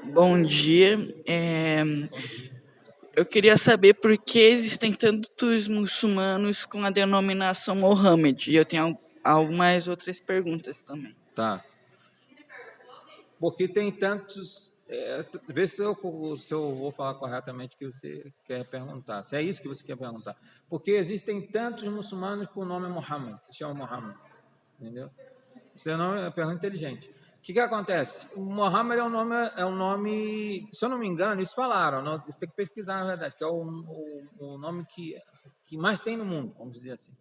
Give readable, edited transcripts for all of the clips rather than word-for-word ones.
Bom dia. Eu queria saber por que existem tantos muçulmanos com a denominação Mohammed. E eu tenho algumas outras perguntas também. Tá. Porque tem tantos. Vê se eu vou falar corretamente o que você quer perguntar. Se é isso que você quer perguntar. Porque existem tantos muçulmanos com o nome Muhammad, que se chama Muhammad. Entendeu? Isso é uma pergunta inteligente. O que acontece? O Muhammad é um nome, se eu não me engano, isso falaram, não, isso tem que pesquisar na verdade, que é o nome que mais tem no mundo, vamos dizer assim.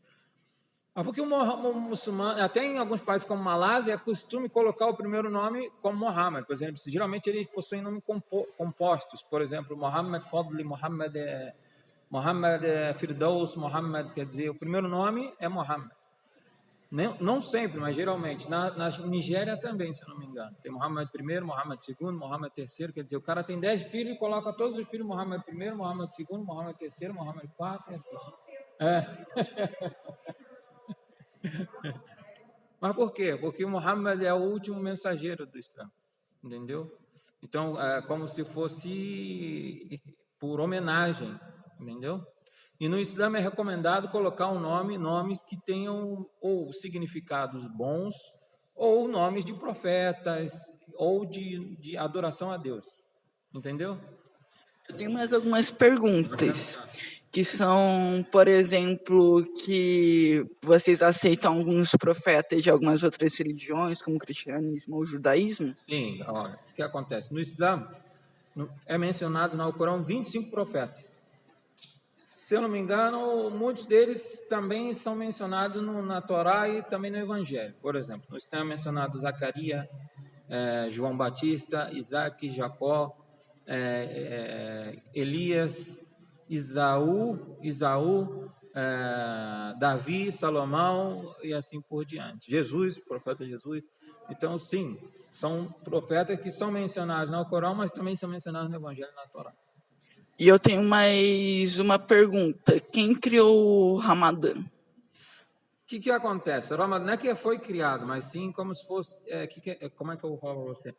Mas porque o muçulmano, até em alguns países como Malásia, é costume colocar o primeiro nome como Muhammad, por exemplo. Geralmente eles possuem nomes compostos, por exemplo, Muhammad Fadli, Muhammad Firdaus, Muhammad, quer dizer, o primeiro nome é Muhammad. Não sempre, mas geralmente. Na Nigéria também, se eu não me engano. Tem Muhammad I, Muhammad II, Muhammad III, quer dizer, o cara tem 10 filhos e coloca todos os filhos Muhammad I, Muhammad II, Muhammad III, Muhammad IV, e assim. Mas por quê? Porque o Muhammad é o último mensageiro do Islã, entendeu? Então, é como se fosse por homenagem, entendeu? E no Islã é recomendado colocar nomes que tenham ou significados bons, ou nomes de profetas, ou de adoração a Deus, entendeu? Eu tenho mais algumas perguntas, que são, por exemplo, que vocês aceitam alguns profetas de algumas outras religiões, como o cristianismo ou o judaísmo? Sim, olha, o que acontece? No Islã, é mencionado no Alcorão 25 profetas. Se eu não me engano, muitos deles também são mencionados na Torá e também no Evangelho. Por exemplo, nós temos mencionado Zacarias, João Batista, Isaac, Jacó, Elias, Isaú, Davi, Salomão e assim por diante. Jesus, o profeta Jesus. Então, sim, são profetas que são mencionados no Alcorão, mas também são mencionados no Evangelho e na Torá. E eu tenho mais uma pergunta. Quem criou o Ramadã? O que acontece? O Ramadã não é que foi criado, mas sim como se fosse. Como é que eu vou falar para você?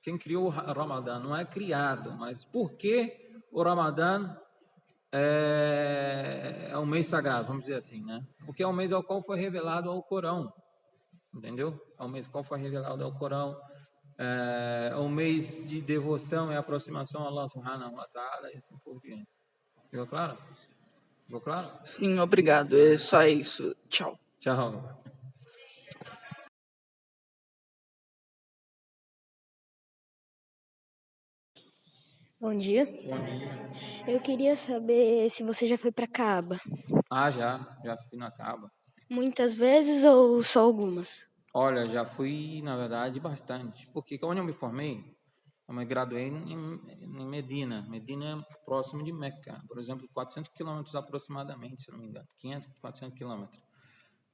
Quem criou o Ramadã não é criado, mas por que o Ramadã é um mês sagrado, vamos dizer assim, né? Porque é o mês ao qual foi revelado ao Corão, entendeu? É o mês ao qual foi revelado ao Corão. É um mês de devoção e aproximação a Allah Subhanahu wa Ta'ala e assim por diante. Ficou claro? Ficou claro? Sim, obrigado. É só isso. Tchau. Tchau. Bom dia. Bom dia. Eu queria saber se você já foi para Caaba. Já fui na Caba. Muitas vezes ou só algumas? Olha, já fui, na verdade, bastante. Porque quando eu me formei, eu me graduei em Medina. Medina é próximo de Meca. Por exemplo, 400 quilômetros aproximadamente, se não me engano. 500, 400 quilômetros.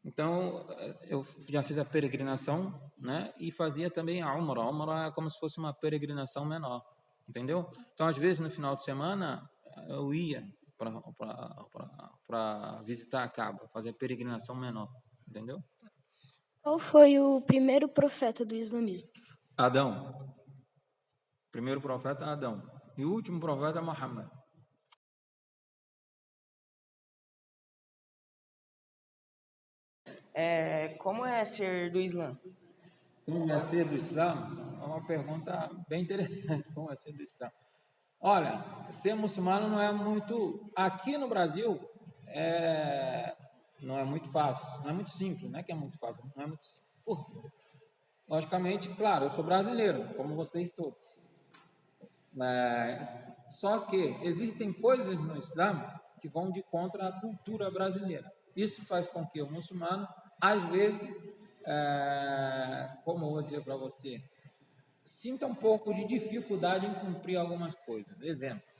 Então, eu já fiz a peregrinação, né? E fazia também a Umrah. A Umrah é como se fosse uma peregrinação menor, entendeu? Então, às vezes, no final de semana, eu ia para visitar a Kaaba, fazer a peregrinação menor, entendeu? Qual foi o primeiro profeta do islamismo? Adão. Primeiro profeta, Adão. E o último profeta, Muhammad. Como é ser do Islã? Como é ser do Islã? É uma pergunta bem interessante. Como é ser do Islã? Olha, ser muçulmano não é muito. Aqui no Brasil, não é muito fácil, não é muito simples, não é que é muito fácil, não é muito simples. Por quê? Logicamente, claro, eu sou brasileiro, como vocês todos. Mas, só que existem coisas no Islã que vão de contra a cultura brasileira. Isso faz com que o muçulmano, às vezes, como eu vou dizer para você, sinta um pouco de dificuldade em cumprir algumas coisas.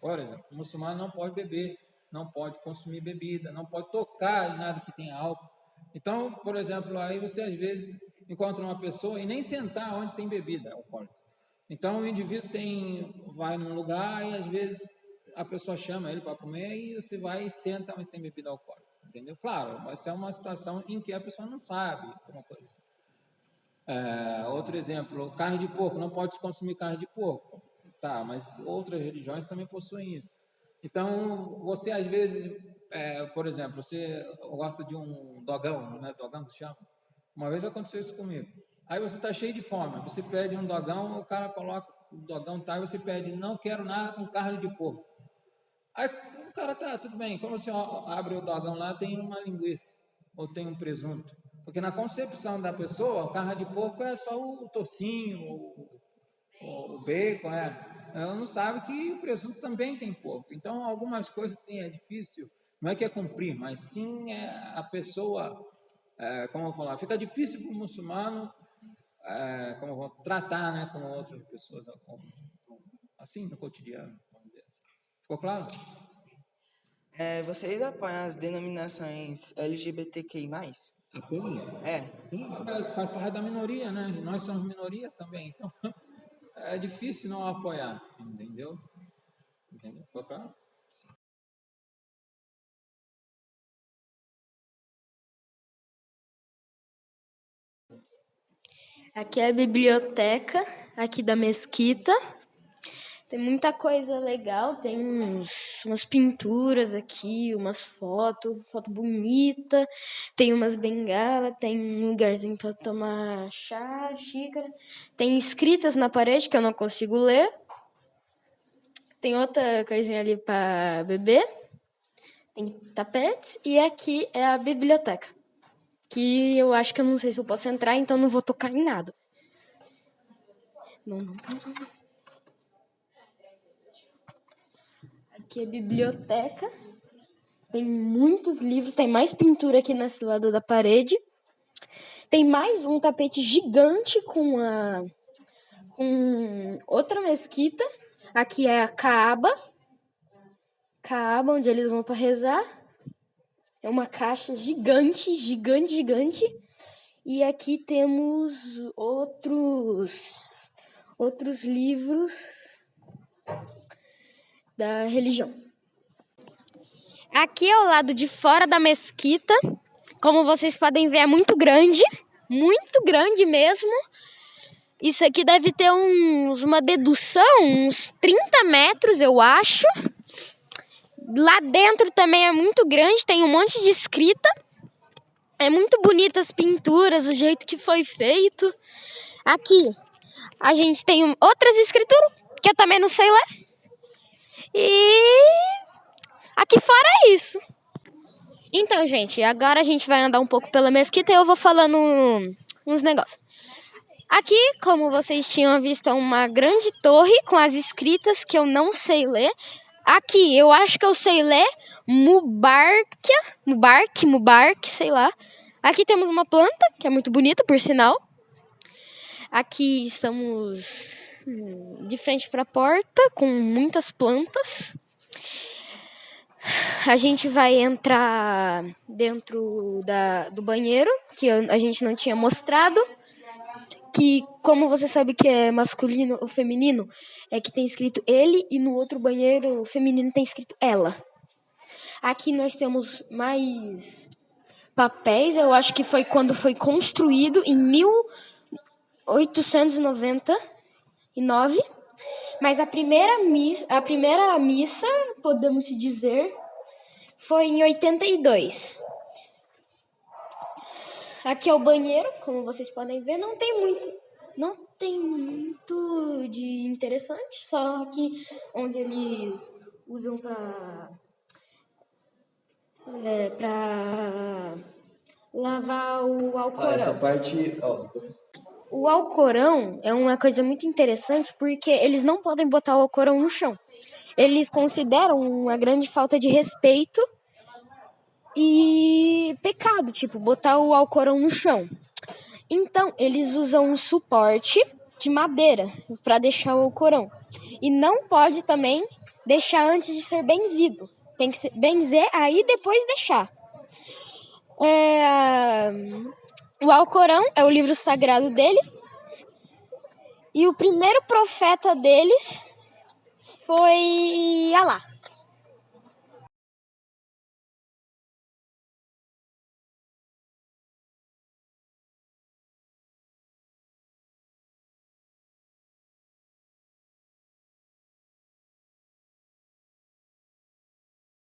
Por exemplo, o muçulmano não pode beber, não pode consumir bebida, não pode tocar em nada que tenha álcool. Então, por exemplo, aí você às vezes encontra uma pessoa e nem sentar onde tem bebida alcoólica. Então, o indivíduo vai num lugar e às vezes a pessoa chama ele para comer e você vai e senta onde tem bebida alcoólica. Entendeu? Claro, vai ser uma situação em que a pessoa não sabe alguma coisa. Outro exemplo, carne de porco, não pode se consumir carne de porco. Tá, mas outras religiões também possuem isso. Então, você às vezes, por exemplo, você gosta de um dogão, né? Dogão que se chama? Uma vez aconteceu isso comigo. Aí você está cheio de fome, você pede um dogão, o cara coloca o dogão, tá, e você pede, não quero nada com carne de porco. Aí o cara, tá, tudo bem, quando você abre o dogão lá, tem uma linguiça, ou tem um presunto. Porque na concepção da pessoa, a carne de porco é só o tocinho, o bacon, ela não sabe que o presunto também tem porco. Então, algumas coisas, sim, é difícil, não é que é cumprir, mas sim a pessoa, como eu vou falar, fica difícil para o muçulmano, como eu vou tratar, né, com outras pessoas, assim, no cotidiano, vamos dizer assim. Ficou claro? Vocês apoiam as denominações LGBTQI+. Apoia? É. Faz parte da minoria, né? Nós somos minoria também, então é difícil não apoiar, entendeu? Ficou claro? Aqui é a biblioteca, aqui da Mesquita. Tem muita coisa legal, tem umas pinturas aqui, umas foto bonita, tem umas bengalas, tem um lugarzinho para tomar chá, xícara. Tem escritas na parede que eu não consigo ler. Tem outra coisinha ali para beber. Tem tapetes e aqui é a biblioteca. Que eu acho que eu não sei se eu posso entrar, então não vou tocar em nada. Não. Aqui é a biblioteca. Tem muitos livros, tem mais pintura aqui nesse lado da parede. Tem mais um tapete gigante com outra mesquita. Aqui é a Kaaba, onde eles vão para rezar. É uma caixa gigante. E aqui temos outros livros da religião. Aqui ao lado de fora da mesquita, como vocês podem ver, é muito grande mesmo. Isso aqui deve ter uma dedução, uns 30 metros, eu acho. Lá dentro também é muito grande, tem um monte de escrita. É muito bonita as pinturas, o jeito que foi feito. Aqui a gente tem outras escrituras, que eu também não sei ler. E aqui fora é isso. Então, gente, agora a gente vai andar um pouco pela mesquita e eu vou falando uns negócios. Aqui, como vocês tinham visto, é uma grande torre com as escritas que eu não sei ler. Aqui, eu acho que eu sei ler Mubarak, sei lá. Aqui temos uma planta, que é muito bonita, por sinal. Aqui estamos de frente para a porta, com muitas plantas. A gente vai entrar dentro do banheiro, que a gente não tinha mostrado. Que, como você sabe que é masculino ou feminino, é que tem escrito ele, e no outro banheiro feminino tem escrito ela. Aqui nós temos mais papéis, eu acho que foi quando foi construído em 1899, mas a primeira missa, podemos dizer, foi em 82. Aqui é o banheiro, como vocês podem ver, não tem muito de interessante, só que onde eles usam para lavar o Alcorão. Essa parte, O Alcorão é uma coisa muito interessante porque eles não podem botar o Alcorão no chão. Eles consideram uma grande falta de respeito e pecado, tipo, botar o Alcorão no chão. Então, eles usam um suporte de madeira para deixar o Alcorão. E não pode também deixar antes de ser benzido. Tem que benzer, aí depois deixar. O Alcorão é o livro sagrado deles. E o primeiro profeta deles foi Alá.